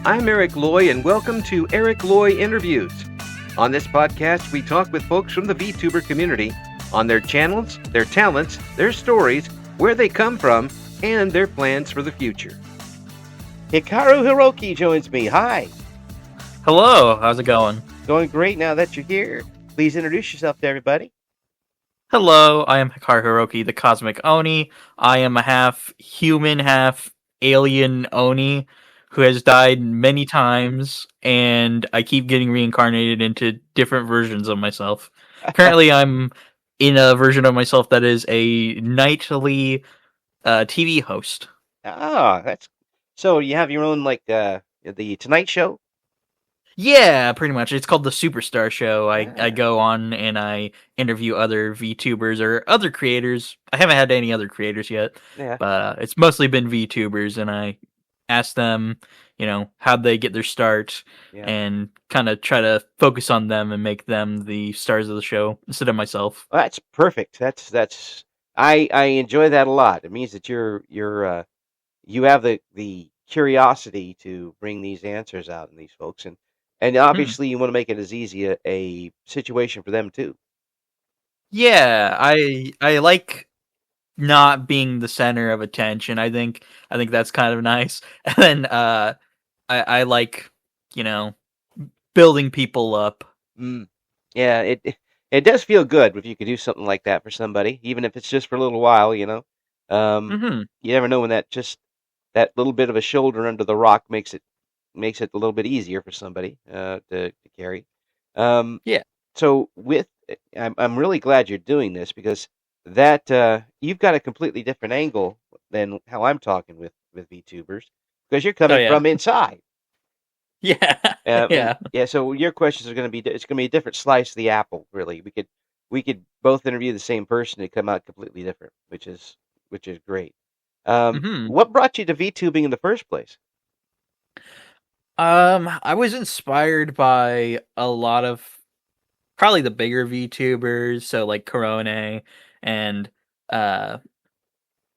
I'm Eric Loy, and welcome to Eric Loy Interviews. On this podcast, we talk with folks from the VTuber community on their channels, their talents, their stories, where they come from, and their plans for the future. Hikaru Hiroki joins me. Hi. Hello, how's it going? Going great now that you're here. Please introduce yourself to everybody. Hello, I am Hikaru Hiroki, the Cosmic Oni. I am a half human, half alien Oni who has died many times, and I keep getting reincarnated into different versions of myself. Currently, I'm in a version of myself that is a nightly TV host. That's so you have your own the Tonight Show. Yeah, pretty much. It's called the Superstar Show. I go on and I interview other VTubers or other creators. I haven't had any other creators yet, but it's mostly been VTubers, and I ask them, how'd they get their start, and kind of try to focus on them and make them the stars of the show instead of myself. Well, that's perfect. I enjoy that a lot. It means that you have the curiosity to bring these answers out in these folks, and obviously you want to make it as easy a situation for them too. Yeah, I like not being the center of attention. I think that's kind of nice. And then I like, building people up. Yeah, it does feel good if you could do something like that for somebody, even if it's just for a little while. You never know when that little bit of a shoulder under the rock makes it a little bit easier for somebody to carry. Yeah. So I'm really glad you're doing this, because that you've got a completely different angle than how I'm talking with VTubers, because you're coming from inside. Yeah. Yeah. So your questions are going to be it's going to be a different slice of the apple. Really, we could both interview the same person and come out completely different, which is great. What brought you to VTubing in the first place? I was inspired by a lot of probably the bigger VTubers, so like Corone and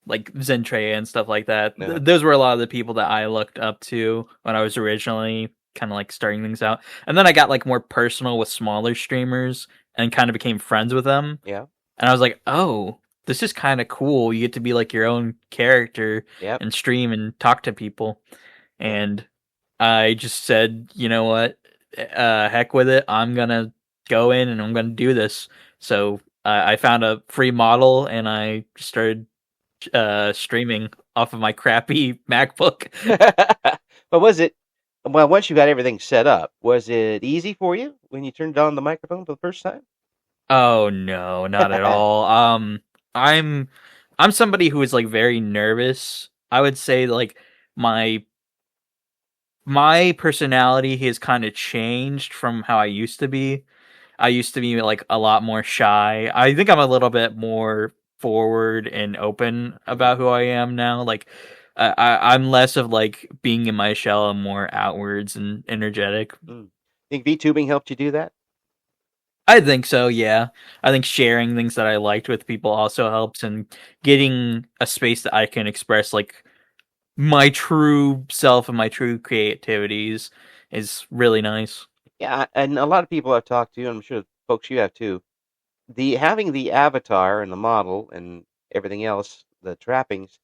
like Zentreya and stuff like that. Those were a lot of the people that I looked up to when I was originally kind of like starting things out. And then I got like more personal with smaller streamers and kind of became friends with them. Yeah. And I was like, oh, this is kind of cool. You get to be like your own character and stream and talk to people. And I just said, you know what? Heck with it. I'm going to go in and I'm going to do this. So I found a free model and I started streaming off of my crappy MacBook. But once you got everything set up, was it easy for you when you turned on the microphone for the first time? Oh no, not at all. I'm somebody who is like very nervous. I would say like my personality has kind of changed from how I used to be. I used to be like a lot more shy. I think I'm a little bit more forward and open about who I am now. Like I'm less of like being in my shell and more outwards and energetic. Think VTubing helped you do that? I think so, yeah. I think sharing things that I liked with people also helps, and getting a space that I can express like my true self and my true creativities is really nice. Yeah, and a lot of people I've talked to, and I'm sure folks you have too, having the avatar and the model and everything else, the trappings,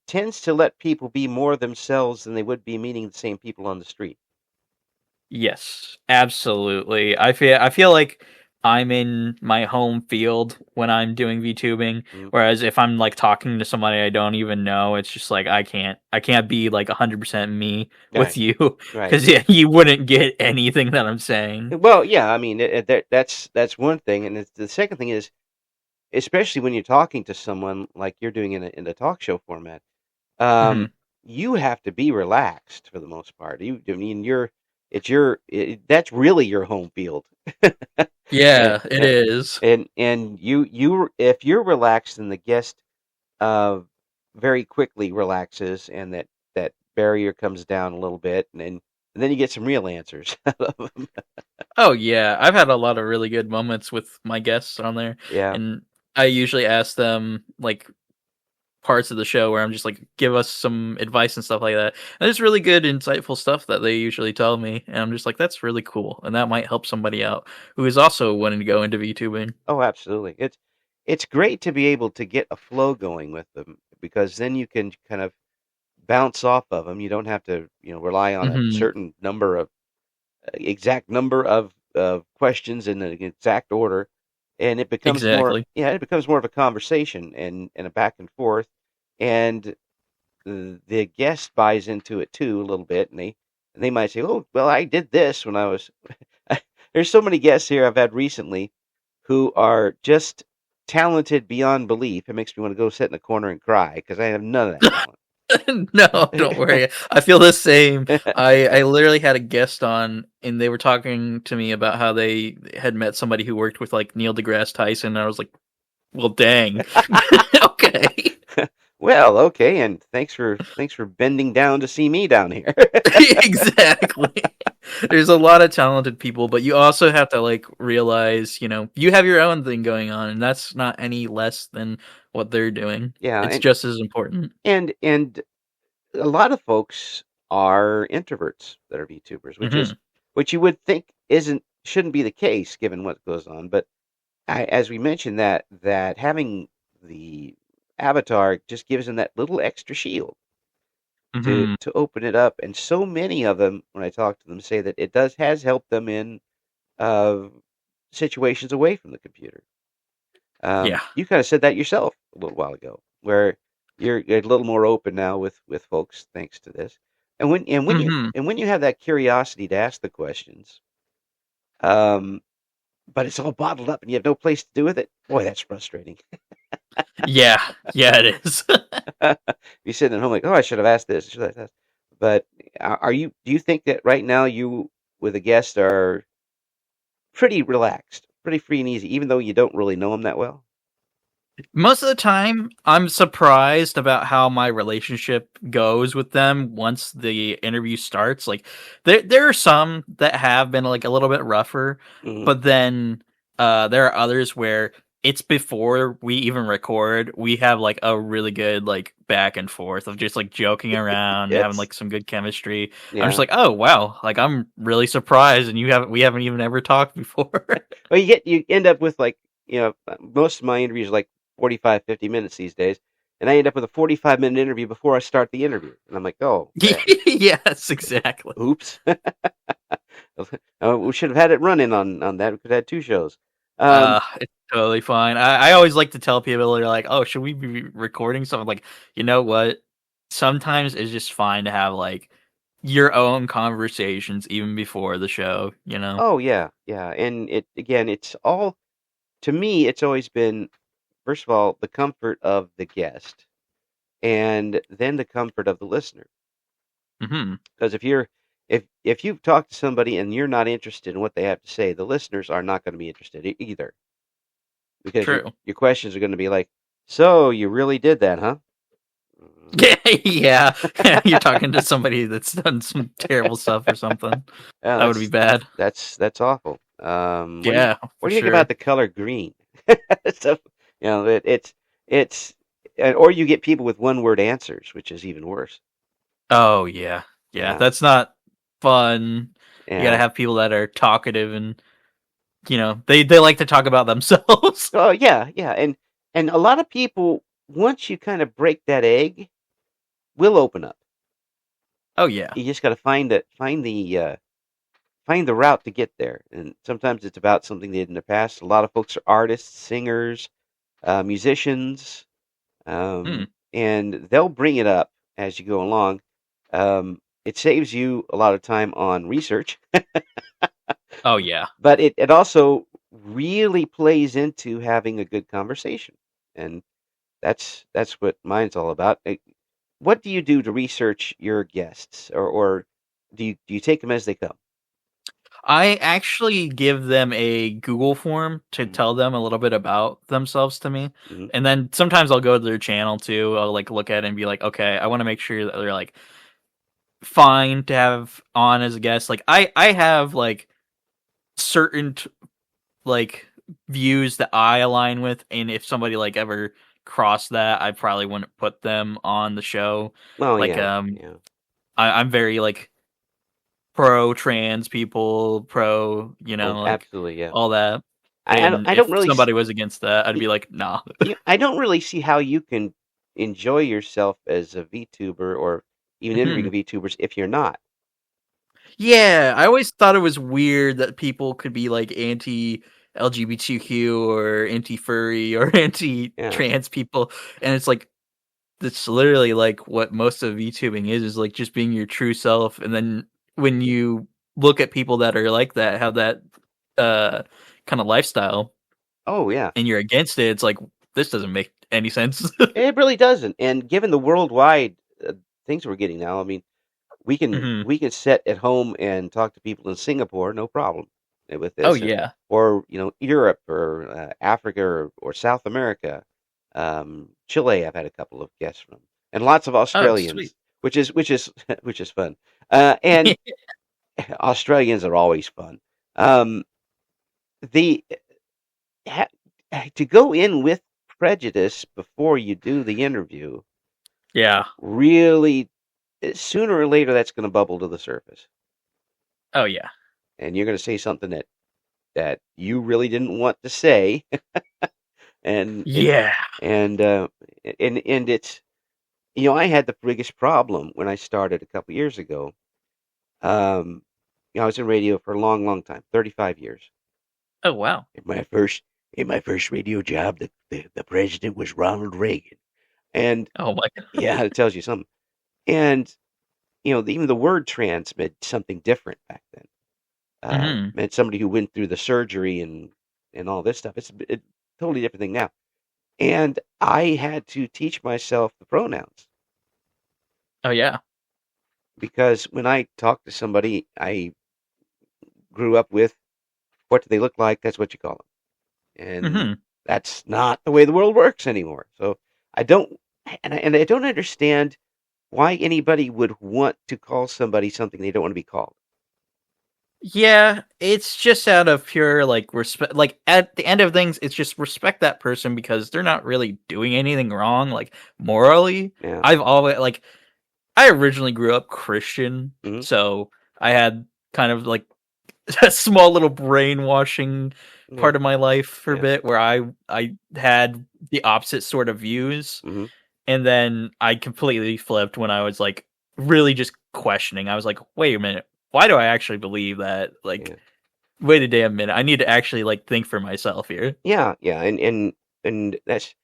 tends to let people be more themselves than they would be meeting the same people on the street. Yes, absolutely. I feel like I'm in my home field when I'm doing VTubing, whereas if I'm like talking to somebody I don't even know, it's just like I can't be like 100% me with you, because you wouldn't get anything that I'm saying. Well, yeah, I mean that's one thing, and the second thing is, especially when you're talking to someone like you're doing in a talk show format, you have to be relaxed for the most part. That's really your home field. Yeah, it is. And you if you're relaxed, then the guest very quickly relaxes, and that barrier comes down a little bit, and then you get some real answers out of them. Oh yeah, I've had a lot of really good moments with my guests on there. Yeah. And I usually ask them like parts of the show where I'm just like, give us some advice and stuff like that. And it's really good, insightful stuff that they usually tell me, and I'm just like, that's really cool, and that might help somebody out who is also wanting to go into VTubing. Oh, absolutely. It's great to be able to get a flow going with them because then you can kind of bounce off of them. You don't have to, rely on a Hmm. certain number of exact number of questions in an exact order, and it becomes more, Exactly. yeah, it becomes more of a conversation and a back and forth, and the guest buys into it too a little bit, and they might say, "Oh, well, I did this when I was." There's so many guests here I've had recently who are just talented beyond belief. It makes me want to go sit in a corner and cry because I have none of that talent. No, don't worry. I feel the same. I literally had a guest on, and they were talking to me about how they had met somebody who worked with like Neil deGrasse Tyson, and I was like, well, dang. Okay. Well, okay, and thanks for bending down to see me down here. Exactly. There's a lot of talented people, but you also have to like realize, you have your own thing going on, and that's not any less than what they're doing. Yeah, It's just as important. and a lot of folks are introverts that are VTubers, Hmm. which you would think shouldn't be the case given what goes on. But as we mentioned, that having the avatar just gives them that little extra shield to Hmm. to open it up. And so many of them, when I talk to them, say that it has helped them in uh, situations away from the computer. Yeah. You kind of said that yourself a little while ago, where you're a little more open now with folks thanks to this. Hmm. And when you have that curiosity to ask the questions, um, but it's all bottled up and you have no place to do with it. Boy, that's frustrating. Yeah. Yeah, it is. You're sitting at home like, oh, I should have asked this. Should have asked that. But are you? Do you think that right now you, with a guest, are pretty relaxed, pretty free and easy, even though you don't really know them that well? Most of the time, I'm surprised about how my relationship goes with them once the interview starts. Like, there are some that have been like a little bit rougher, Hmm. but then there are others where it's before we even record. We have like a really good like back and forth of just like joking around, having It's like some good chemistry. I'm just yeah. like, oh wow, like I'm really surprised, and we haven't even ever talked before. Well, you end up with like most of my interviews are like 45, 50 minutes these days, and I end up with a 45-minute interview before I start the interview, and I'm like, oh, Yes, exactly. oops. We should have had it running on that. We could have had two shows. It's totally fine. I always like to tell people they're like, "Oh, should we be recording something?" Like, you know what? Sometimes it's just fine to have like your own conversations even before the show. You know? Oh yeah, yeah, and it again, it's all to me. It's always been first of all the comfort of the guest, and then the comfort of the listener. Hmm. Because if you've talked to somebody and you're not interested in what they have to say, the listeners are not going to be interested either. Because True. your questions are going to be like, "So you really did that, huh?" Yeah, yeah. You're talking to somebody that's done some terrible stuff or something. Yeah, That would be bad. that's awful. Yeah, What for do you think about sure. the color green? So it's or you get people with one word answers, which is even worse. Oh yeah, yeah. Yeah, That's not fun. You gotta yeah. have people that are talkative and they like to talk about themselves. Oh yeah, yeah. And a lot of people, once you kind of break that egg, will open up. Oh yeah. You just got to find the route to get there. And sometimes it's about something they did in the past. A lot of folks are artists, singers, musicians, Hmm. and they'll bring it up as you go along. It saves you a lot of time on research, Oh yeah. but it also really plays into having a good conversation. And that's what mine's all about. What do you do to research your guests, or do you take them as they come? I actually give them a Google form to Mhm, tell them a little bit about themselves to me. mhm. And then sometimes I'll go to their channel too. I'll like look at it and be like, okay, I want to make sure that they're like fine to have on as a guest. Like I have like certain like views that I align with, and if somebody like ever crossed that, I probably wouldn't put them on the show. Well, Like, yeah. I'm very like pro trans people, pro, Oh, like absolutely, yeah. all that. I And I don't if really somebody was against that, I'd be like, nah. I don't really see how you can enjoy yourself as a VTuber or even interviewing VTubers if you're not. Yeah, I always thought it was weird that people could be like anti LGBTQ or anti furry or anti Yeah. trans people, and it's like that's literally like what most of VTubing is like just being your true self. And then when you look at people that are like that, have that uh kind of lifestyle, Oh, yeah. and you're against it, it's like this doesn't make any sense. It really doesn't. And given the worldwide things we're getting now, I mean, we can hmm we can sit at home and talk to people in Singapore, no problem with Oh this, yeah. or Europe or Africa or South America, Chile. I've had a couple of guests from, and lots of Oh sweet. Australians, which is which is fun. And Australians are always fun. Um, the ha, to go in with prejudice before you do the interview Yeah. really sooner or later that's going to bubble to the surface, Oh yeah. and you're going to say something that you really didn't want to say, and and Yeah. and uh, and it's I had the biggest problem when I started a couple years ago. Um, I was in radio for a long, long time, 35 years. Oh wow. In my first radio job, the president was Ronald Reagan, and Oh my yeah, it tells you something. And even the word trans meant something different back then. hmm Meant somebody who went through the surgery and all this stuff. It's a totally different thing now. And I had to teach myself the pronouns Oh yeah. because when I talk to somebody I grew up with, what do they look like? That's what you call them. And hmm that's not the way the world works anymore. So I don't, and I don't understand why anybody would want to call somebody something they don't want to be called. Yeah, it's just out of pure like respect. Like at the end of things, it's just respect that person because they're not really doing anything wrong, like morally. Yeah. I've always like I originally grew up Christian, Hmm. so I had kind of like a small little brainwashing Yeah. part of my life for a Yeah. bit where I had the opposite sort of views, Hmm. and then I completely flipped when I was like really just questioning. I was like, wait a minute, why do I actually believe that? Like, Yeah. wait a damn minute, I need to actually like think for myself here. Yeah. Yeah. And that's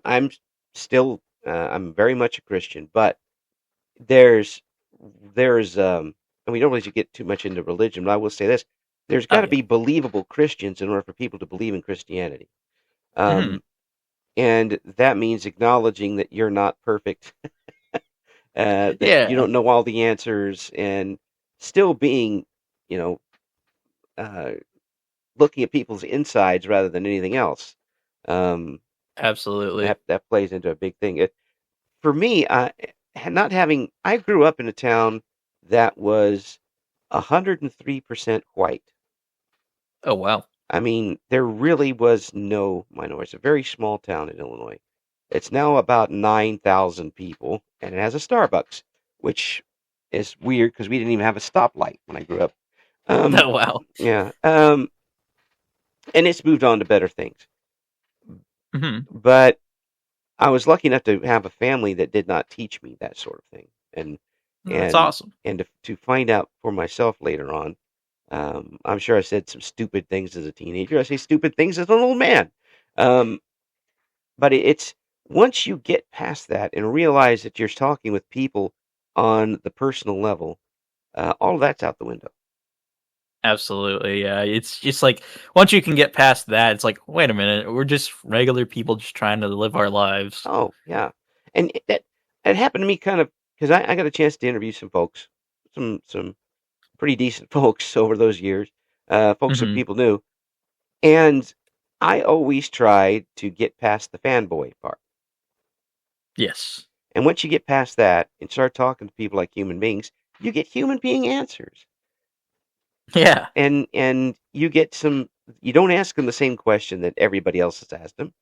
I'm still I'm very much a Christian, but there's and we don't really get too much into religion, but I will say this: there's Oh got to yeah. be believable Christians in order for people to believe in Christianity. hmm Um, and that means acknowledging that you're not perfect, that you Yeah, don't know all the answers, and still being, you know, uh, looking at people's insides rather than anything else. Um, absolutely. that plays into a big thing. For me, not having, I grew up in a town that was 103% white. Oh wow. I mean, there really was no minority. It's a very small town in Illinois. It's now about 9,000 people, and it has a Starbucks, which is weird because we didn't even have a stoplight when I grew up. Um, Oh wow. yeah, and it's moved on to better things. hmm But I was lucky enough to have a family that did not teach me that sort of thing, and That's and awesome. and to find out for myself later on. I'm sure I said some stupid things as a teenager. I say stupid things as an old man. Um, but it's once you get past that and realize that you're talking with people on the personal level, all of that's out the window. Absolutely, yeah. It's just like once you can get past that, it's like, wait a minute, we're just regular people just trying to live our lives. Oh yeah, and that happened to me kind of because I got a chance to interview some folks, some pretty decent folks over those years, folks that hmm people knew, and I always tried to get past the fanboy part. Yes. And once you get past that and start talking to people like human beings, you get human being answers. Yeah. And you get some you don't ask them the same question that everybody else has asked them.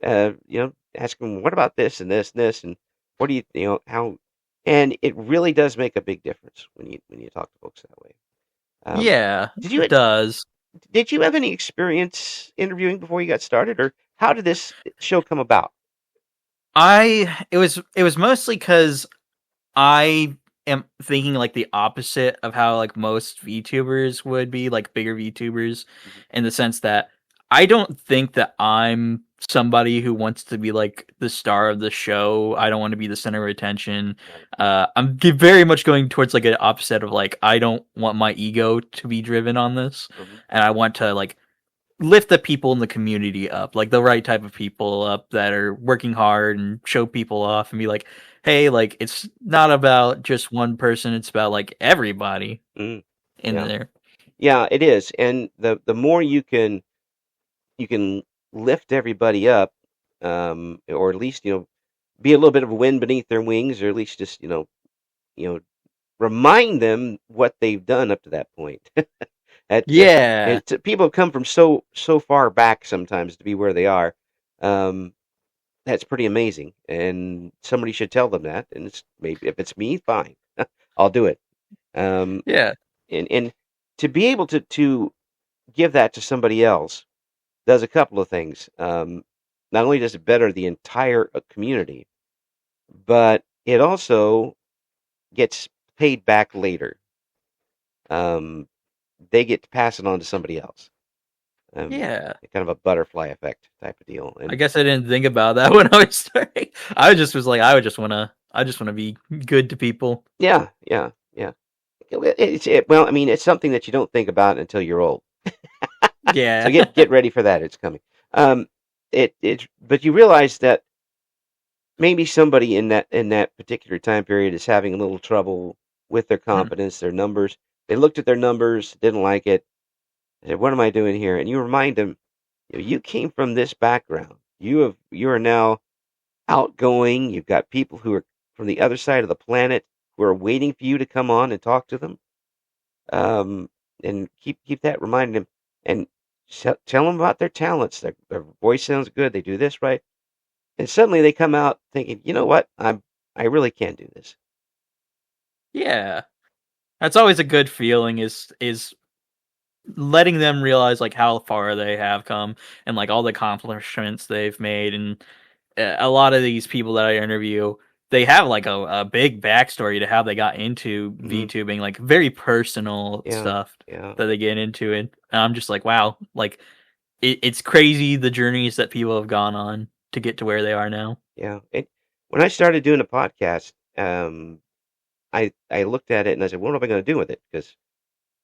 ask them, what about this and this and this, and what do how, and it really does make a big difference when you talk to folks that way. Yeah, Did you it does. did you have any experience interviewing before you got started, or how did this show come about? It was mostly because I am thinking like the opposite of how like most VTubers would be, like bigger VTubers, Mhm. in the sense that I don't think that I'm somebody who wants to be like the star of the show. I don't want to be the center of attention. Right. Very much going towards like an opposite of like I don't want my ego to be driven on this, Mhm. and I want to like lift the people in the community up, like the right type of people up that are working hard and show people off and be like, hey, like it's not about just one person, it's about like everybody Mm. in Yeah. there. Yeah, it is. And the more you can lift everybody up, or at least, be a little bit of a wind beneath their wings, or at least just, you know, remind them what they've done up to that point. Yeah. People have come from so far back sometimes to be where they are. Um, that's pretty amazing, and somebody should tell them that. And it's maybe if it's me, fine, I'll do it. Um, Yeah. and to be able to give that to somebody else does a couple of things. Not only does it better the entire community, but it also gets paid back later. Um, they get to pass it on to somebody else. Yeah. Kind of a butterfly effect type of deal. I And guess I didn't think about that when I was starting. I just was like, I just wanna be good to people. yeah, yeah, yeah. Well, I mean, it's something that you don't think about until you're old. So Yeah. get ready for that. It's coming. Um, but you realize that maybe somebody in that particular time period is having a little trouble with their Mhm. confidence, their numbers. They looked at their numbers, didn't like it. They said, "What am I doing here?" And you remind them, you came from this background. You are now outgoing. You've got people who are from the other side of the planet who are waiting for you to come on and talk to them. Um, and keep that reminding them, and tell them about their talents. Their voice sounds good. They do this right, and suddenly they come out thinking, you know what, I really can do this. Yeah. That's always a good feeling is letting them realize like how far they have come and like all the accomplishments they've made. And a lot of these people that I interview, they have like a big backstory to how they got into Hmm. VTubing, like very personal Yeah, stuff yeah, that they get into. And I'm just like, wow, like it's crazy the journeys that people have gone on to get to where they are now. yeah. When I started doing a podcast, I looked at it and I said, what am I going to do with it? Because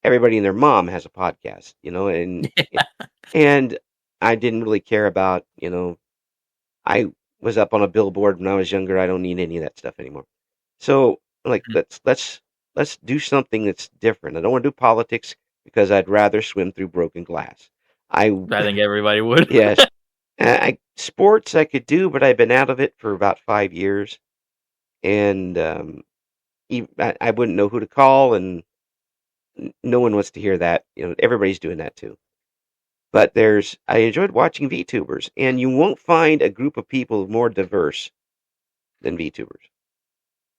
everybody and their mom has a podcast, and I didn't really care about, I was up on a billboard when I was younger. I don't need any of that stuff anymore. So like let's do something that's different. I don't want to do politics because I'd rather swim through broken glass. I I think everybody would. yes, sports I could do, but I've been out of it for about 5 years, and I wouldn't know who to call, and no one wants to hear that. Everybody's doing that too. But I enjoyed watching VTubers, and you won't find a group of people more diverse than VTubers.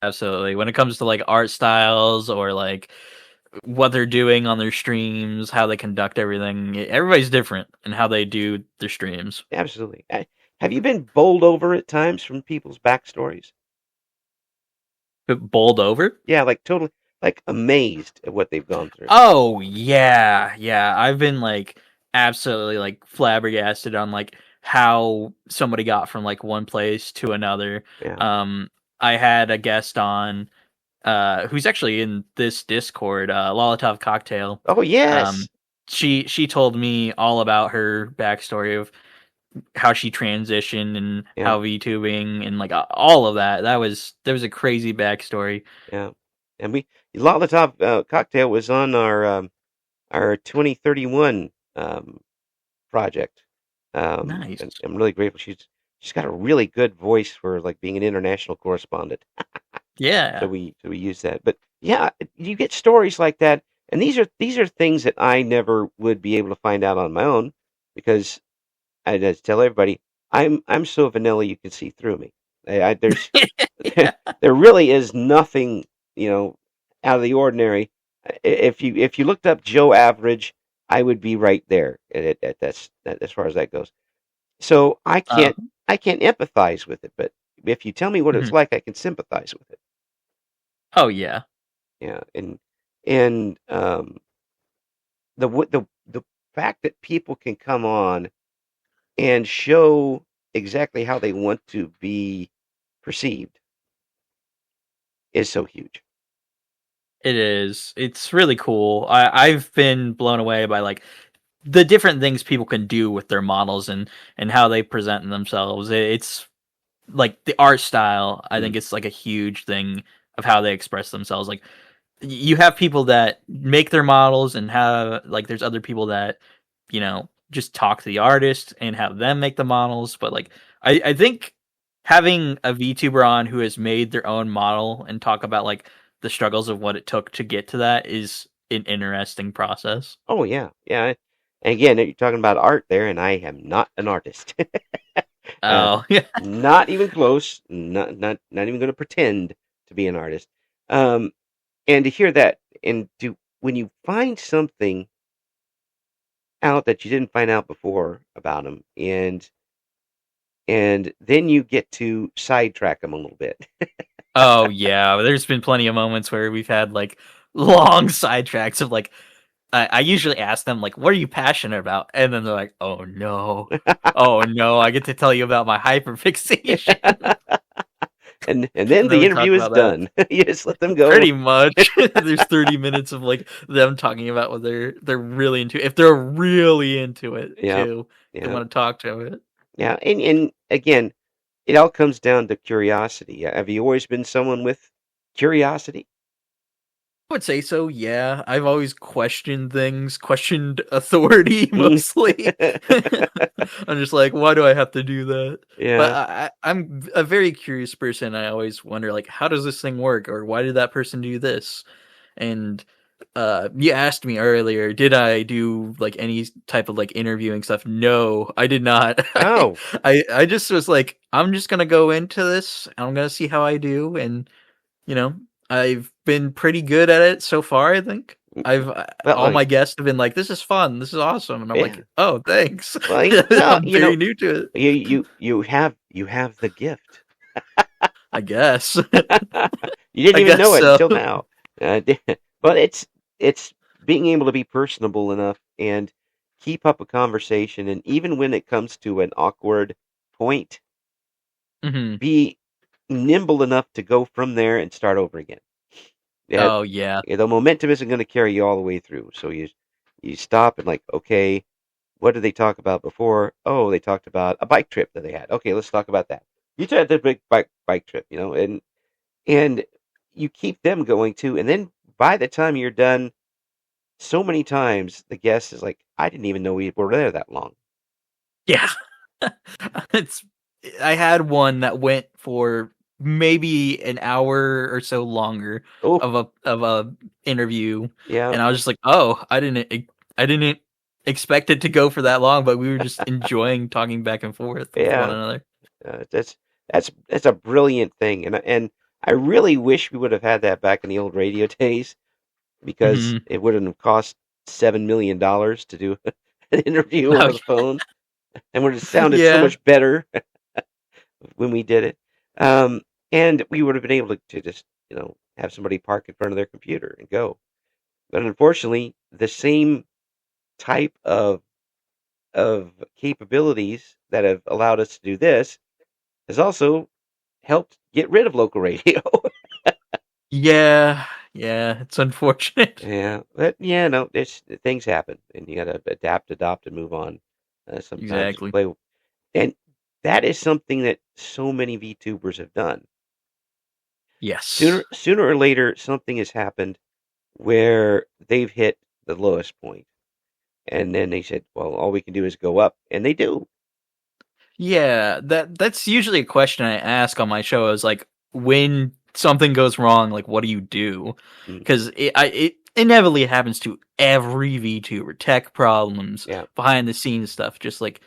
Absolutely. When it comes to like art styles or like what they're doing on their streams, how they conduct everything, everybody's different in how they do their streams. Absolutely. Have you been bowled over at times from people's backstories? But bowled over? Yeah, like totally, like amazed at what they've gone through. Oh yeah, yeah. I've been like absolutely like flabbergasted on like how somebody got from like one place to another. Yeah. I had a guest on who's actually in this Discord, Lolotov Cocktail. Oh Um yes. she told me all about her backstory of how she transitioned and Yeah. how VTubing and like all of that. There was a crazy backstory. Yeah. And a lot of the top cocktail was on our 2031 project. And Nice. I'm really grateful. She's got a really good voice for like being an international correspondent. So Yeah. we use that. But yeah, you get stories like that, and these are things that I never would be able to find out on my own because I just tell everybody I'm so vanilla you can see through me. There's Yeah. there really is nothing, you know, out of the ordinary. If you looked up Joe Average, I would be right there as far as that goes. So Uh, I can't empathize with it, but if you tell me what it's mhm. like, I can sympathize with it. Oh yeah. Yeah, and the fact that people can come on and show exactly how they want to be perceived is so huge. It is. It's really cool. I've been blown away by like the different things people can do with their models and how they present themselves. It's like the art style. I Mm. think it's like a huge thing of how they express themselves. Like you have people that make their models and have like there's other people that just talk to the artist and have them make the models. But like I think having a VTuber on who has made their own model and talk about like the struggles of what it took to get to that is an interesting process. Oh yeah, yeah. And again, you're talking about art there, and I am not an artist. uh, Oh yeah. Not even close. Not even going to pretend to be an artist. Um, and to hear that, and to when you find something out that you didn't find out before about them, and then you get to sidetrack them a little bit. Oh yeah. There's been plenty of moments where we've had like long sidetracks of like I usually ask them like, "What are you passionate about?" And then they're like, oh no, I get to tell you about my hyperfixation." And then And then the we interview talk is about that. done. You just let them go. Pretty much, there's 30 minutes of like them talking about what they're really into. If they're really into it Yeah, too, they yeah, want to talk to it. yeah. And again, it all comes down to curiosity. Have you always been someone with curiosity? I would say so, yeah. I've always questioned things, questioned authority Mm. mostly. I'm just like, why do I have to do that? But Yeah. I'm a very curious person. I always wonder, like, how does this thing work, or why did that person do this? And you asked me earlier, did I do like any type of like interviewing stuff? No, I did not. Oh. I just was like, I'm just gonna go into this. I'm gonna see how I do, and you know, I've been pretty good at it so far, I think. I've Well, all my guests have been like, "This is fun. This is awesome." And I'm yeah. like, "Oh, thanks." Well, I'm very new to it. you have the gift. I guess. You didn't I even guess know it so. until now. But it's being able to be personable enough and keep up a conversation, and even when it comes to an awkward point, Mhm. be nimble enough to go from there and start over again. Yeah, Oh, yeah. the momentum isn't going to carry you all the way through. So you stop and like, okay, what did they talk about before? Oh, they talked about a bike trip that they had. Okay, let's talk about that. You had the big bike trip, and you keep them going too. And then by the time you're done, so many times the guest is like, I didn't even know we were there that long. Yeah. It's I had one that went for maybe an hour or so longer Oh, of a interview, yeah, and I was just like, "Oh, I didn't expect it to go for that long," but we were just enjoying talking back and forth with one yeah. another. That's a brilliant thing, and I really wish we would have had that back in the old radio days because Mhm. it wouldn't have cost $7 million to do an interview Oh, over the phone, and would have sounded so yeah. much better when we did it. Um, and we would have been able to just have somebody park in front of their computer and go. But unfortunately, the same type of capabilities that have allowed us to do this has also helped get rid of local radio. Yeah. Yeah, it's unfortunate. Yeah, but yeah, no, it's things happen, and you gotta adapt, adopt, and move on. Sometimes Exactly. play, and that is something that so many VTubers have done. Yes. Sooner or later, something has happened where they've hit the lowest point, and then they said, "Well, all we can do is go up," and they do. Yeah, that's usually a question I ask on my show is like when something goes wrong, like what do you do? Mm, Because it inevitably happens to every VTuber. Tech problems, yeah, behind the scenes stuff, just like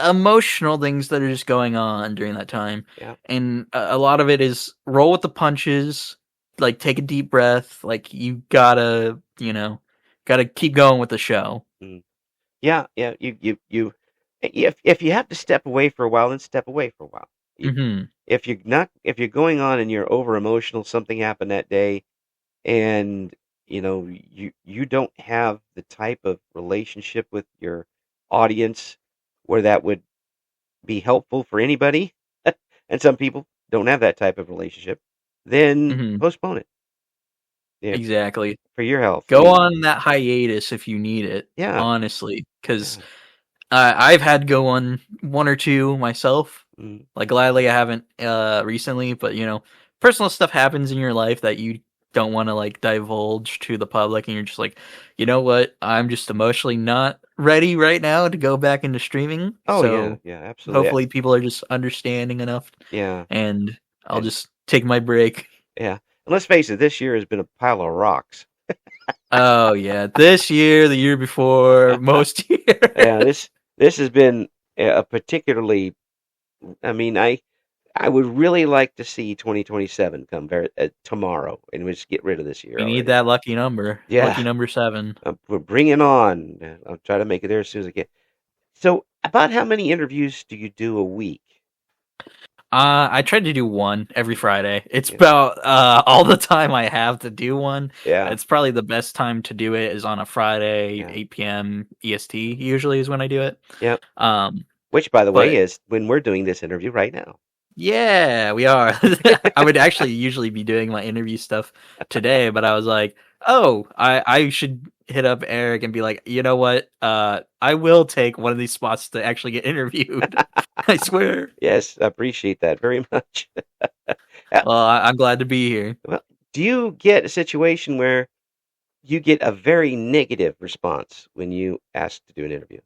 emotional things that are just going on during that time. Yeah. And a lot of it is roll with the punches, like take a deep breath, like you gotta, gotta keep going with the show. Mm. Yeah, yeah. If you have to step away for a while, then step away for a while. You, Hmm. if you're going on and you're over emotional, something happened that day, and you don't have the type of relationship with your audience where that would be helpful for anybody, and some people don't have that type of relationship, then Hmm. postpone it. Yeah, Exactly. for your health. I Go mean, on that hiatus if you need it, yeah, honestly, because yeah. I've had to go on one or two myself. Mm. Like gladly, I haven't recently, but personal stuff happens in your life that you don't want to like divulge to the public, and you're just like, you know what? I'm just emotionally not ready right now to go back into streaming. Oh yeah, So yeah, absolutely. hopefully, people are just understanding enough, Yeah, and I'll and just take my break. yeah. And let's face it, this year has been a pile of rocks. Oh yeah, this year, the year before, most Yeah, years. this has been a particularly. I mean, I would really like to see 2027 come tomorrow, and we just get rid of this year We need already. that lucky Yeah, number 7. we're bringing on. I'll try to make it there as soon as I can. So, about how many interviews do you do a week? I try to do one every Friday. It's Yeah, about all the time I have to do one. yeah, It's probably the best time to do it is on a Friday, yeah, 8 p.m. EST usually is when I do it. yeah. Um, Which, by the way, but is when we're doing this interview right now. yeah, we are. I would actually usually be doing my interview stuff today, but I was like, oh, I should hit up Eric and be like, you know what? I will take one of these spots to actually get interviewed. I swear. Yes, I appreciate that very much. Uh, Well, I'm glad to be here. well, do you get a situation where you get a very negative response when you ask to do an interview?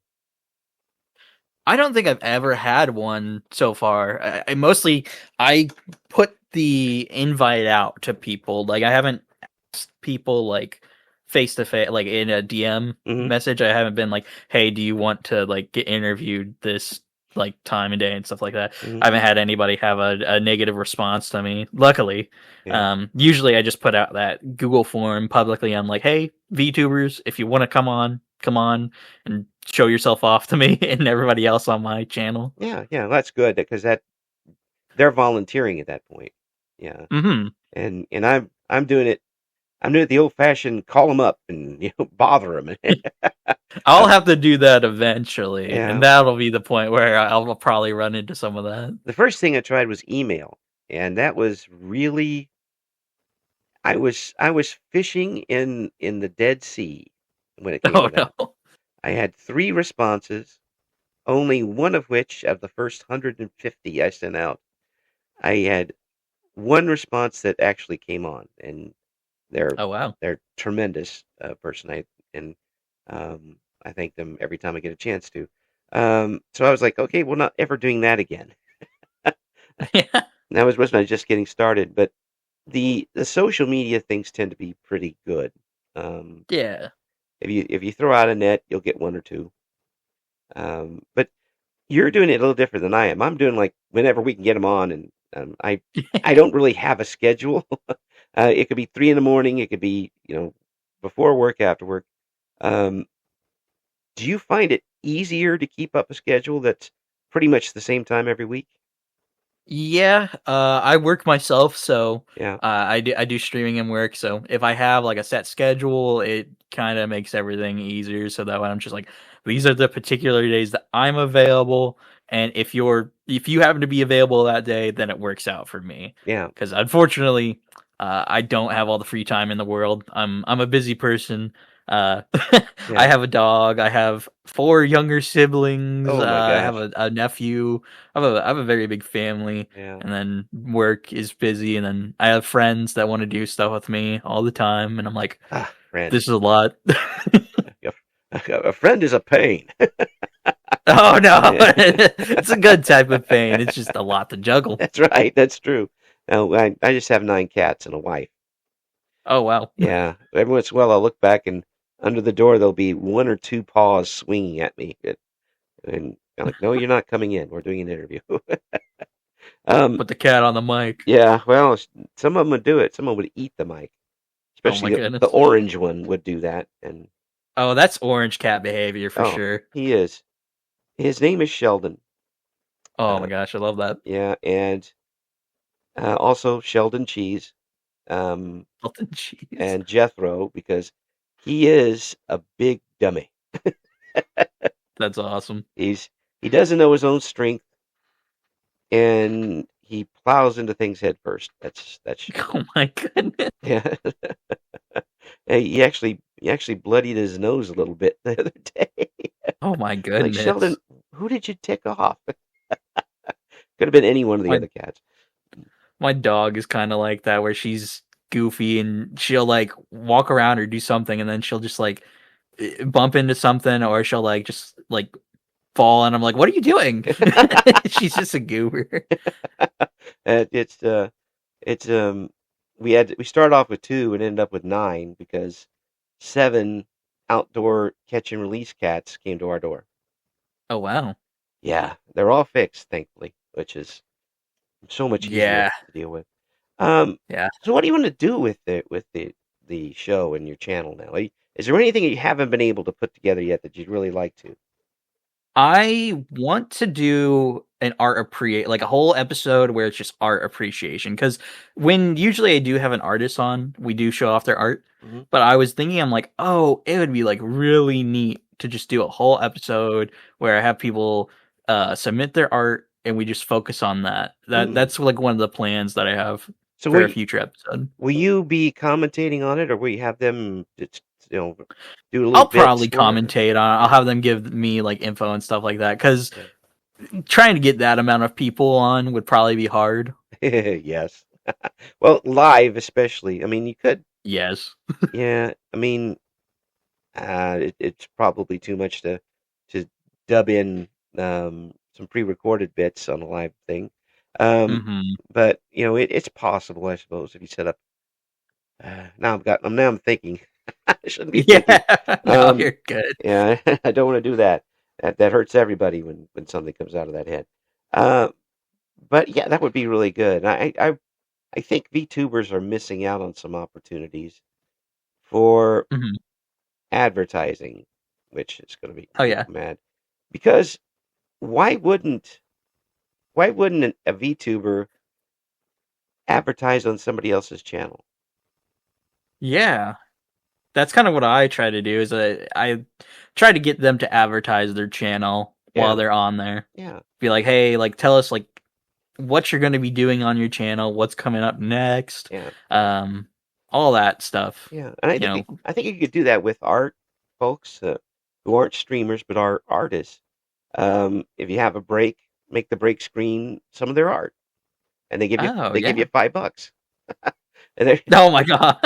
I don't think I've ever had one so far. I mostly I put the invite out to people. Like I haven't asked people like face to face, like in a DM Hmm. message. I haven't been like, "Hey, do you want to like get interviewed this like time and day and stuff like that?" Hmm. I haven't had anybody have a negative response to me. Luckily, Yeah. usually I just put out that Google form publicly. I'm like, "Hey, VTubers, if you want to come on and show yourself off to me and everybody else on my channel." Yeah, yeah, that's good because that they're volunteering at that point. Yeah, Hmm. and I'm doing it. I'm doing it the old-fashioned call them up and bother them. I'll have to do that eventually, Yeah, and that'll be the point where I'll probably run into some of that. the first thing I tried was email, and that was really I was fishing in the Dead Sea when it came Oh to that. no. I had 3 responses, only one of which of the first 150 I sent out, I had one response that actually came on, and they're Oh wow. they're tremendous person. I thank them every time I get a chance to. So I was like, okay, we're not ever doing that again. Yeah. That was when I was just getting started, but the social media things tend to be pretty good. Um, Yeah. if you throw out a net, you'll get one or two. But you're doing it a little different than I am. I'm doing like whenever we can get them on, and I don't really have a schedule. It could be 3 in the morning. It could be before work, after work. Um, do you find it easier to keep up a schedule that's pretty much the same time every week? Yeah, I work myself, so Yeah, I do streaming and work. So if I have like a set schedule, it kind of makes everything easier. So that way I'm just like, these are the particular days that I'm available, and if you happen to be available that day, then it works out for me. yeah, Because unfortunately, I don't have all the free time in the world. I'm a busy person. Uh, I yeah. have a dog. I have 4 younger siblings. Oh my I have gosh. a nephew. I have a very big family, Yeah. and then work is busy, and then I have friends that want to do stuff with me all the time, and I'm like, Ah, friends. this is a lot. A a friend is a pain. Oh no, it's a good type of pain. It's just a lot to juggle. That's right. That's true. No, I just have 9 cats and a wife. Oh wow. Yeah. Every once in a while, I'll look back and under the door there'll be one or two paws swinging at me. And I'm like, no, you're not coming in. We're doing an interview. Put the cat on the mic. Yeah, well, some of them would do it. Some of them would eat the mic. Oh my Especially the goodness. orange one would do that. And Oh, that's orange cat behavior for oh, sure. he is. His name is Sheldon. Oh my gosh, I love that. Yeah, and also Sheldon Cheese. Melted cheese. And Jethro, because he is a big dummy. That's awesome. He doesn't know his own strength, and he plows into things head first. That's Oh my goodness. yeah. He actually bloodied his nose a little bit the other day. Oh my Like, goodness. Sheldon, who did you tick off? Could have been any one of the other cats. My dog is kind of like that, where she's goofy and she'll like walk around or do something, and then she'll just like bump into something, or she'll like just like fall, and I'm like, "What are you doing?" She's just a goober. We started off with 2 and ended up with 9 because 7 outdoor catch and release cats came to our door. Oh wow. Yeah, they're all fixed, thankfully, which is so much easier to deal with. Yeah. So what do you want to do with the show and your channel now? Is there anything you haven't been able to put together yet that you'd really like to? I want to do an like a whole episode where it's just art appreciation, because when usually I do have an artist on, we do show off their art. Mm-hmm. But I was thinking, I'm like, oh, it would be like really neat to just do a whole episode where I have people submit their art and we just focus on that. That's like one of the plans that I have for a future episode. Will you be commentating on it, or will you have them just, do a little? I'll probably commentate on it. I'll have them give me like info and stuff like that, because trying to get that amount of people on would probably be hard. Yes. Well, live especially. I mean, you could. Yes. Yeah. I mean, it's probably too much to dub in some pre-recorded bits on a live thing. But it's possible, I suppose, if you set up. Now I'm thinking. I shouldn't be thinking. No, you're good. Yeah, I don't want to do that. That hurts everybody when something comes out of that head. But yeah, that would be really good. I think VTubers are missing out on some opportunities for advertising, which is going to be mad. Because why wouldn't a VTuber advertise on somebody else's channel? Yeah. That's kind of what I try to do, is I try to get them to advertise their channel while they're on there. Yeah. Be like, hey, like tell us like what you're going to be doing on your channel, what's coming up next. Yeah. All that stuff. Yeah. And I think you could do that with art folks who aren't streamers but are artists. If you have a break, make the break screen some of their art. And they give you give you $5. Oh my god.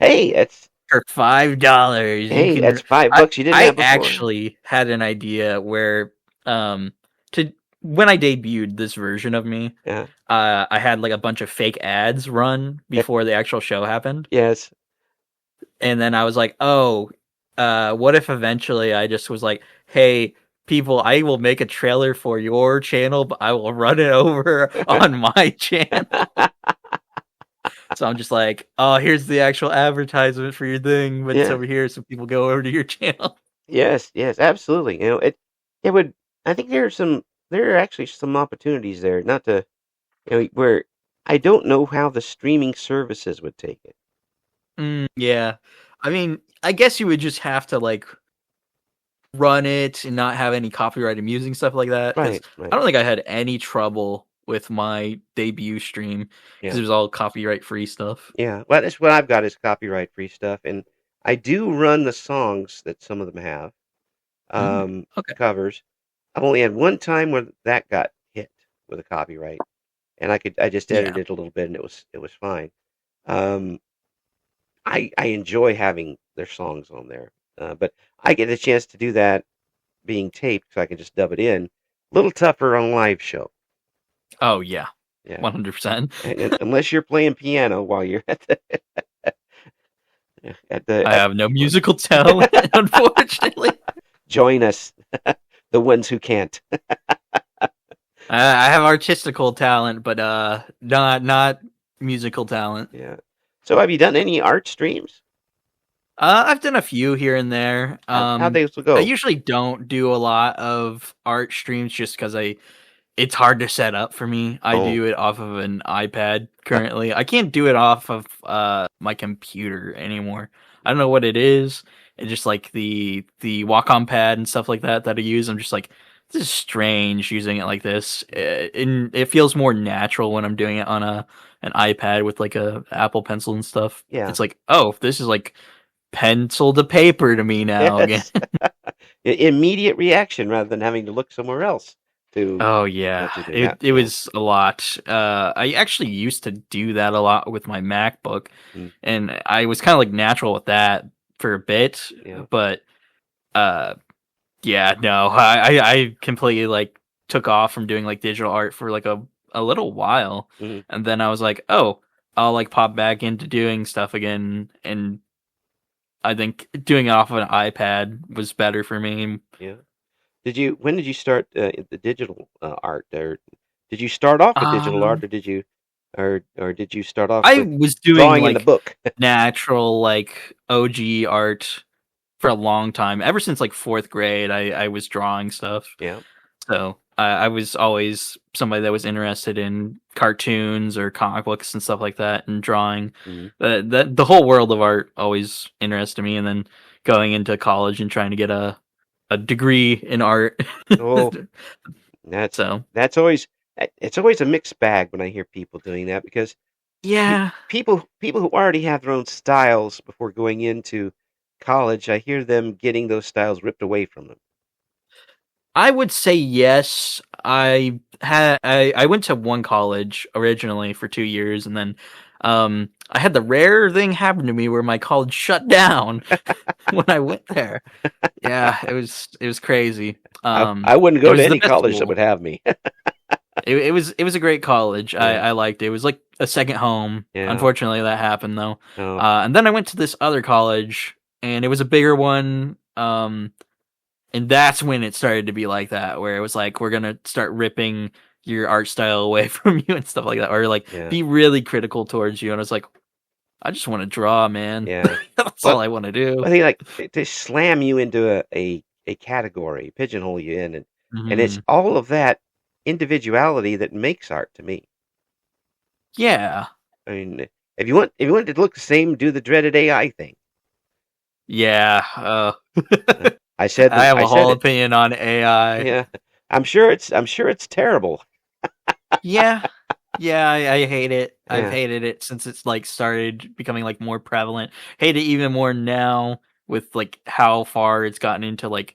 Hey, it's for $5. Hey, that's $5 you didn't have before. I actually had an idea where when I debuted this version of me, I had like a bunch of fake ads run before the actual show happened. Yes. And then I was like, oh, what if eventually I just was like, hey, people, I will make a trailer for your channel, but I will run it over on my channel. So I'm just like, oh, here's the actual advertisement for your thing, but it's over here, so people go over to your channel. Yes, absolutely. It would. I think there are actually some opportunities there, not to, where I don't know how the streaming services would take it. Yeah, I mean, I guess you would just have to like run it and not have any copyrighted music and stuff like that. Right. I don't think I had any trouble with my debut stream because it was all copyright free stuff. Yeah, well, that's what I've got is copyright free stuff, and I do run the songs that some of them have covers. I've only had one time where that got hit with a copyright, and I just edited it a little bit, and it was fine. I enjoy having their songs on there, but I get a chance to do that being taped, so I can just dub it in. A little tougher on a live show. Oh yeah, 100%. Unless you're playing piano while you're I have no musical talent, unfortunately. Join us. the ones who can't. I have artistical talent, but not musical talent. Yeah. So have you done any art streams? I've done a few here and there. How'd they I go? usually don't do a lot of art streams just because it's hard to set up for me. I Oh. do it off of an iPad currently. I can't do it off of my computer anymore. I don't know what it is. It's just like the Wacom pad and stuff like that I use. I'm just like, this is strange using it like this. It feels more natural when I'm doing it on an iPad with like a Apple Pencil and stuff. Yeah. It's like, oh, this is like pencil to paper to me now Yes. again. Immediate reaction rather than having to look somewhere else to. Oh yeah, it was a lot. I actually used to do that a lot with my MacBook, and I was kind of like natural with that for a bit. Yeah. But yeah, no, I completely like took off from doing like digital art for like a little while, and then I was like, oh, I'll like pop back into doing stuff again, and I think doing it off of an iPad was better for me. Yeah. When did you start the digital art? Or did you start off with digital art, or did you start off I with was doing drawing like in the book? natural like OG art for a long time. Ever since like fourth grade, I was drawing stuff. Yeah. So I was always somebody that was interested in cartoons or comic books and stuff like that, and drawing. The whole world of art always interested me, and then going into college and trying to get a degree in art. Oh, that's always a mixed bag when I hear people doing that, because yeah, people who already have their own styles before going into college, I hear them getting those styles ripped away from them. I would say yes. I went to one college originally for 2 years, and then I had the rare thing happen to me where my college shut down when I went there. Yeah, it was crazy. I wouldn't go to any college that would have me. It was a great college. Yeah. I liked it. It was like a second home. Yeah. Unfortunately, that happened though. Oh. And then I went to this other college, and it was a bigger one. And that's when it started to be like that, where it was like, we're gonna start ripping your art style away from you and stuff like that, or like be really critical towards you. And I was like, I just want to draw, man. Yeah, that's all I want to do. I think like they slam you into a category, pigeonhole you in, and it's all of that individuality that makes art to me. Yeah, I mean, if you want it to look the same, do the dreaded AI thing. Yeah. I said I have a whole opinion on AI. Yeah, I'm sure it's terrible. Yeah, I hate it. Yeah. I've hated it since it's like started becoming like more prevalent. Hate it even more now with like how far it's gotten into like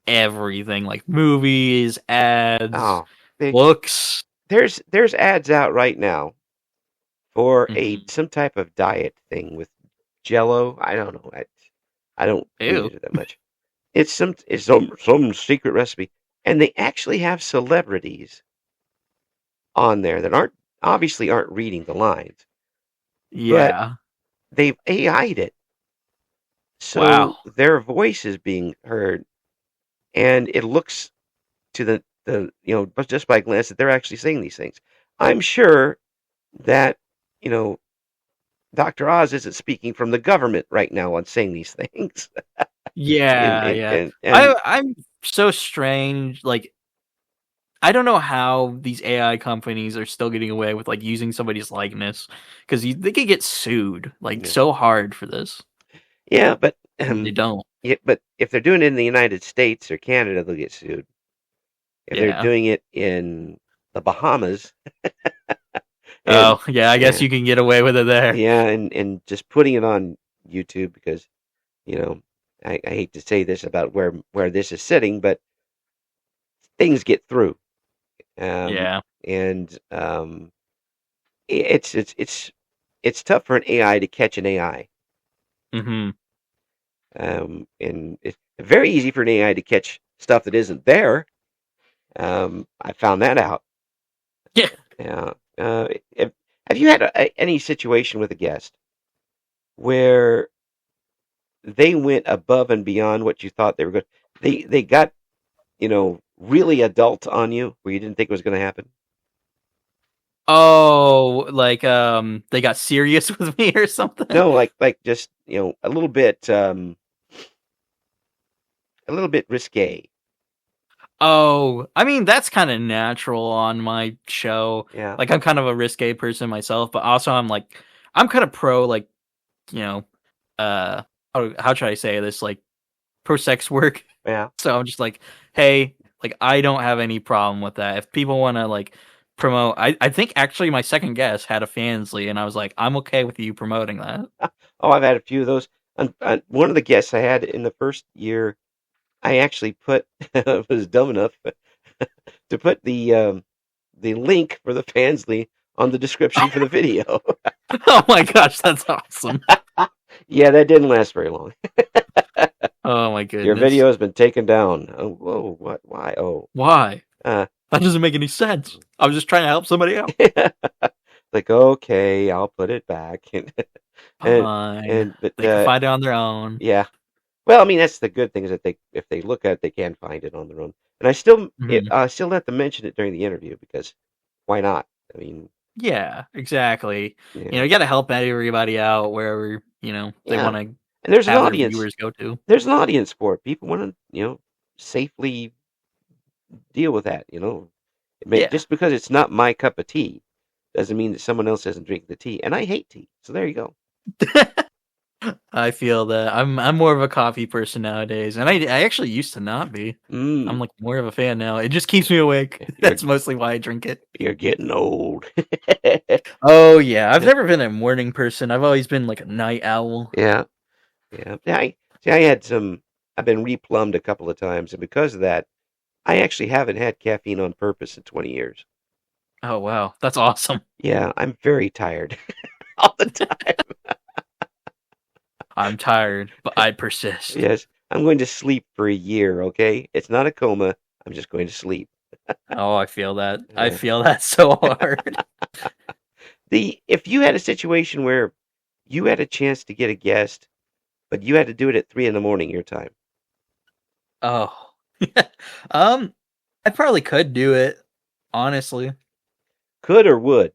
everything, like movies, ads, books. There's ads out right now for some type of diet thing with Jell-O. I don't know. I don't use it that much. It's some secret recipe, and they actually have celebrities on there that obviously aren't reading the lines. Yeah, but they've AI'd it, so their voice is being heard, and it looks to the just by glance that they're actually saying these things. I'm sure that Dr. Oz isn't speaking from the government right now on saying these things. Yeah. I'm so strange. Like, I don't know how these AI companies are still getting away with like using somebody's likeness, because they could get sued like so hard for this. Yeah, but they don't. Yeah, but if they're doing it in the United States or Canada, they'll get sued. If they're doing it in the Bahamas. I guess you can get away with it there. Yeah, and just putting it on YouTube, because I hate to say this about where this is sitting, but things get through. And it's tough for an AI to catch an AI. Mm-hmm. And it's very easy for an AI to catch stuff that isn't there. I found that out. Yeah. Yeah. Have you had any situation with a guest where they went above and beyond what you thought they were going? They got really adult on you where you didn't think it was going to happen? Oh, like they got serious with me or something? No, like just, a little bit risque. Oh, I mean that's kind of natural on my show. Yeah. Like I'm kind of a risque person myself, but also I'm kind of pro like, you know, how should I say this? Like pro sex work. Yeah. So I'm just like, hey, like I don't have any problem with that. If people want to like promote, I think actually my second guest had a Fansly, and I was like, I'm okay with you promoting that. Oh, I've had a few of those. One of the guests I had in the first year, I actually was dumb enough to put the link for the Fansly on the description for the video. Oh my gosh, that's awesome. Yeah, that didn't last very long. Oh my Your goodness. video has been taken down. Oh, whoa, what? Why? Oh, Why? uh, That doesn't make any sense. I was just trying to help somebody out. like, okay, I'll put it back. and Fine. but They can find it on their own. yeah. Well, I mean, that's the good thing is that if they look at it, they can find it on their own. And I still let them mention it during the interview because why not? I mean, Yeah, exactly. yeah, You got to help everybody out wherever, they yeah. want to And there's an have their audience. viewers go to. There's an audience for it. People want to, safely deal with that. Yeah. Just because it's not my cup of tea doesn't mean that someone else doesn't drink the tea. And I hate tea, so there you go. I feel that I'm more of a coffee person nowadays, and I actually used to not be. I'm like more of a fan now. It just keeps me awake. That's mostly why I drink it. You're getting old. Oh yeah, I've never been a morning person. I've always been like a night owl. Yeah, yeah. I've been replumbed a couple of times, and because of that, I actually haven't had caffeine on purpose in 20 years. Oh wow, that's awesome. Yeah, I'm very tired all the time. I'm tired, but I persist. Yes, I'm going to sleep for a year, okay? It's not a coma. I'm just going to sleep. Oh, I feel that. I Yeah. feel that so hard. If you had a situation where you had a chance to get a guest, but you had to do it at 3 in the morning your time. Oh. I probably could do it, honestly. Could or would?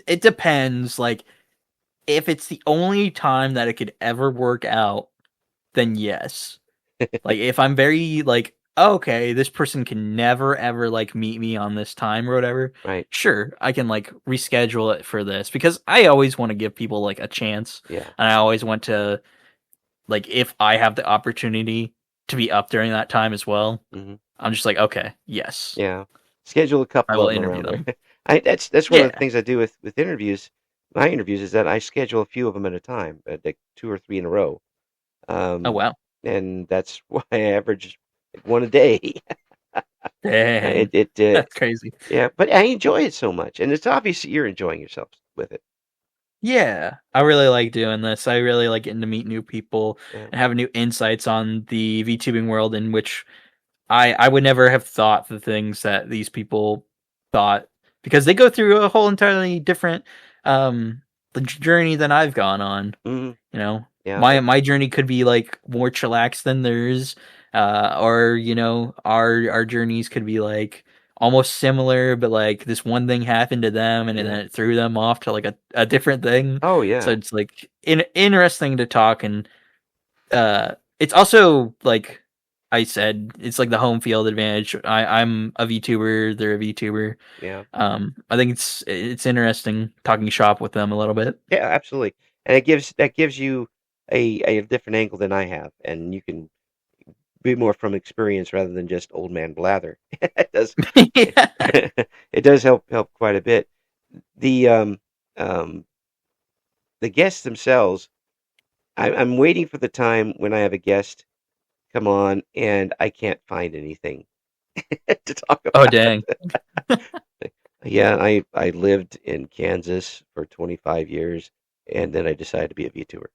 It depends. Like, if it's the only time that it could ever work out, then yes. Like, if I'm very, like, okay, this person can never, ever, like, meet me on this time or whatever, Right. sure, I can, like, reschedule it for this. Because I always want to give people, like, a chance. Yeah. And I always want to, like, if I have the opportunity to be up during that time as well, I'm just like, okay, yes. Yeah. Schedule a couple I will of them interview around them. there. That's one of the things I do with interviews. My interviews is that I schedule a few of them at a time, like 2 or 3 in a row. Oh, wow. And that's why I average like one a day. Dang. That's crazy. Yeah, but I enjoy it so much, and it's obvious that you're enjoying yourself with it. Yeah, I really like doing this. I really like getting to meet new people and have new insights on the VTubing world, in which I would never have thought the things that these people thought, because they go through a whole entirely different journey than I've gone on. Yeah. My journey could be like more chillax than theirs, or our journeys could be like almost similar, but like this one thing happened to them and then it threw them off to like a different thing. Oh yeah. So it's like interesting to talk, and it's also like I said, it's like the home field advantage. I'm a VTuber, they're a VTuber. Yeah. I think it's interesting talking shop with them a little bit. Yeah, absolutely. And that gives you a different angle than I have, and you can be more from experience rather than just old man blather. It does. It does help quite a bit. The guests themselves, I'm waiting for the time when I have a guest come on and I can't find anything to talk about. Oh dang. Yeah, I lived in Kansas for 25 years, and then I decided to be a VTuber.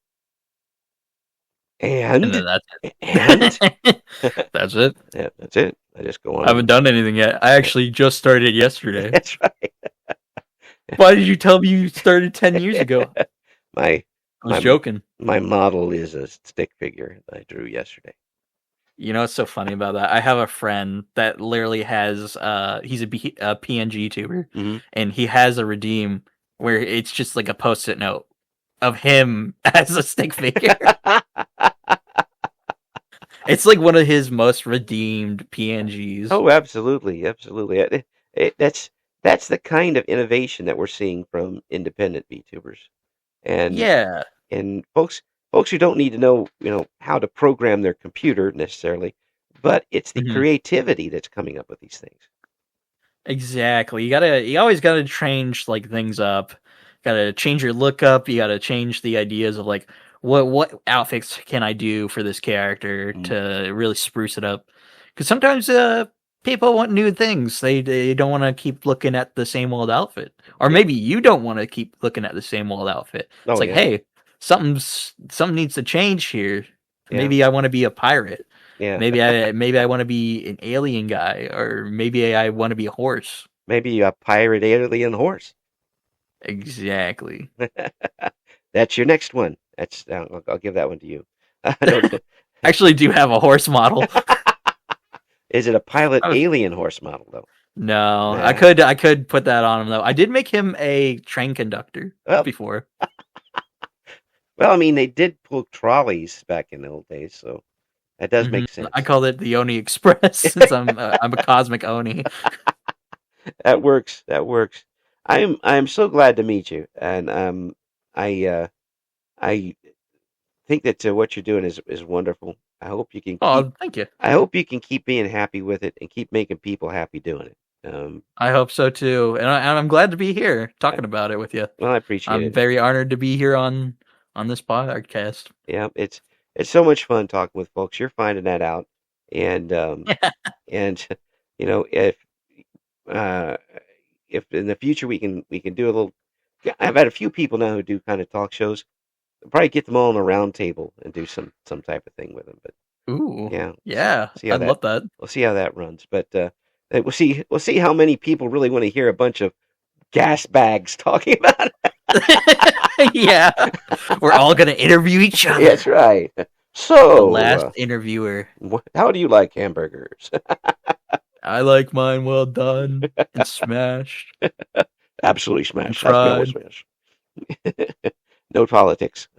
And then that's it. And that's it. Yeah, that's it. I just go on. I haven't done anything yet. I actually just started yesterday. That's right. Why did you tell me you started 10 years ago? I was joking. My model is a stick figure that I drew yesterday. You know what's so funny about that? I have a friend that literally has he's a PNG tuber, and he has a redeem where it's just like a post-it note of him as a stick figure. It's like one of his most redeemed PNGs. Oh, absolutely, absolutely. That's the kind of innovation that we're seeing from independent VTubers, and Yeah, and folks who don't need to know how to program their computer necessarily, but it's the creativity that's coming up with these things. exactly. You always gotta change like things up. Gotta change your look up. You gotta change the ideas of like what outfits can I do for this character to really spruce it up. Because sometimes people want new things. They don't want to keep looking at the same old outfit, or maybe you don't want to keep looking at the same old outfit. It's like, hey, something needs to change here. Maybe I want to be a pirate. Yeah. Maybe I want to be an alien guy, or maybe I want to be a horse. Maybe a pirate alien horse. Exactly. That's your next one. That's I'll give that one to you. Actually, do have a horse model. Is it a pilot alien horse model though? No, I could put that on him though. I did make him a train conductor before. Well, I mean, they did pull trolleys back in the old days, so that does make sense. I call it the Oni Express since I'm a cosmic Oni. That works. That works. I'm so glad to meet you, and I think that what you're doing is wonderful. I hope you can. Thank you. I hope you can keep being happy with it and keep making people happy doing it. I hope so too, and I'm glad to be here talking about it with you. Well, I appreciate it. I'm very honored to be here on this podcast. Yeah, it's so much fun talking with folks. You're finding that out, and and if in the future we can do a little. I've had a few people now who do kind of talk shows. I'll probably get them all on a round table and do some type of thing with them. But yeah, I'd love that. We'll see how that runs. But we'll see how many people really want to hear a bunch of gas bags talking about it. Yeah, we're all gonna interview each other. That's right. So, the last interviewer. How do you like hamburgers? I like mine well done and smashed. Absolutely smashed. Smash. No politics.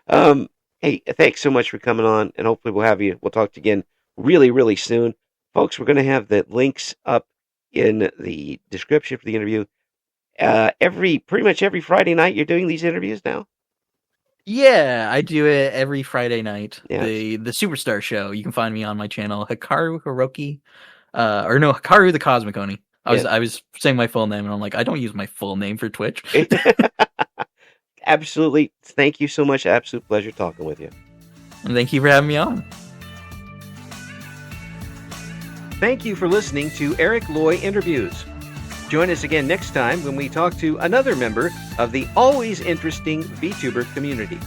Hey, thanks so much for coming on, and hopefully we'll talk to you again really, really soon. Folks, we're going to have the links up in the description for the interview. Pretty much every Friday night you're doing these interviews now? Yeah, I do it every Friday night. Yeah. The Superstar Show. You can find me on my channel, Hikaru Hiroki. Hikaru the Cosmic Oni. I was saying my full name, and I'm like, I don't use my full name for Twitch. Absolutely. Thank you so much. Absolute pleasure talking with you. And thank you for having me on. Thank you for listening to Eric Loy Interviews. Join us again next time when we talk to another member of the always interesting VTuber community.